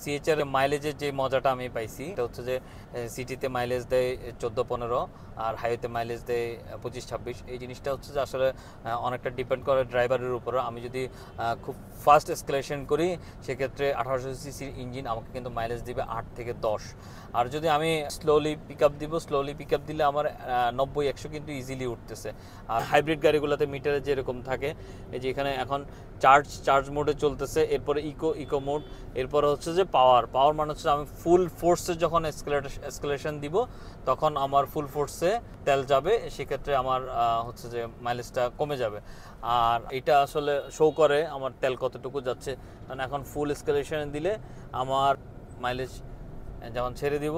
C-HR মাইলেজের যে মজাটা আমি পাইছি এটা হচ্ছে যে সিটিতে মাইলেজ দেয় 14-15 আর হাইওয়েতে মাইলেজ দেয় 25-26। এই জিনিসটা হচ্ছে যে আসলে অনেকটা ডিপেন্ড করে ড্রাইভারের উপর। আমি যদি খুব ফাস্ট এসকেলেশন করি সেক্ষেত্রে 1800 সিসির ইঞ্জিন আমাকে কিন্তু মাইলেজ দিবে 8 থেকে 10। আর যদি আমি স্লোলি পিক আপ দিব, স্লোলি পিক আপ দিলে আমার 90-100 কিন্তু ইজিলি উঠতেছে। আর হাইব্রিড গাড়িগুলোতে মিটারে যেরকম থাকে, এই যে এখানে এখন চার্জ মোডে চলতেছে, এরপরে ইকো মোড, এরপরে হচ্ছে যে পাওয়ার মানে হচ্ছে আমি ফুল ফোর্সে যখন এসকেলেশন দিব তখন আমার ফুল ফোর্সে তেল যাবে, সেক্ষেত্রে আমার হচ্ছে যে মাইলেজটা কমে যাবে। আর এটা আসলে শো করে আমার তেল কতটুকু যাচ্ছে, কারণ এখন ফুল এসকেলেশন দিলে আমার মাইলেজ যেমন ছেড়ে দিব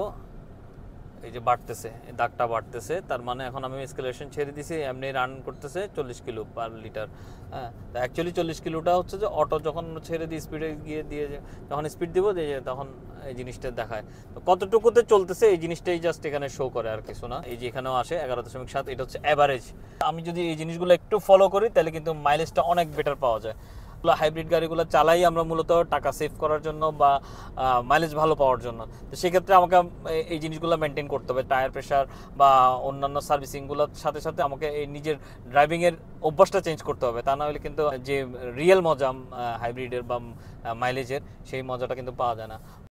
এই যে বাড়তেছে, দাগটা বাড়তেছে, তার মানে এখন আমি এসকেলেশন ছেড়ে দিছি, এমনি রান করতেছে 40 কিলো পার লিটার। হ্যাঁ, তো অ্যাকচুয়ালি 40 কিলোটা হচ্ছে যে অটো যখন ছেড়ে দিই স্পিডে গিয়ে দিয়ে যখন স্পিড দিব তখন এই জিনিসটা দেখায়। তো কতটুকুতে চলতেছে এই জিনিসটাই জাস্ট এখানে শো করে, আর কিছু না। এই যে এখানেও আসে 11.7, এটা হচ্ছে অ্যাভারেজ। আমি যদি এই জিনিসগুলো একটু ফলো করি তাহলে কিন্তু মাইলেজটা অনেক বেটার পাওয়া যায়। হাইব্রিড গাড়িগুলো চালাই আমরা মূলত টাকা সেভ করার জন্য বা মাইলেজ ভালো পাওয়ার জন্য। তো সেক্ষেত্রে আমাকে এই জিনিসগুলো মেনটেন করতে হবে, টায়ার প্রেশার বা অন্যান্য সার্ভিসিংগুলোর সাথে সাথে আমাকে এই নিজের ড্রাইভিংয়ের অভ্যাসটা চেঞ্জ করতে হবে। তা না হলে কিন্তু যে রিয়েল মজা হাইব্রিডের বা মাইলেজের সেই মজাটা কিন্তু পাওয়া যায় না।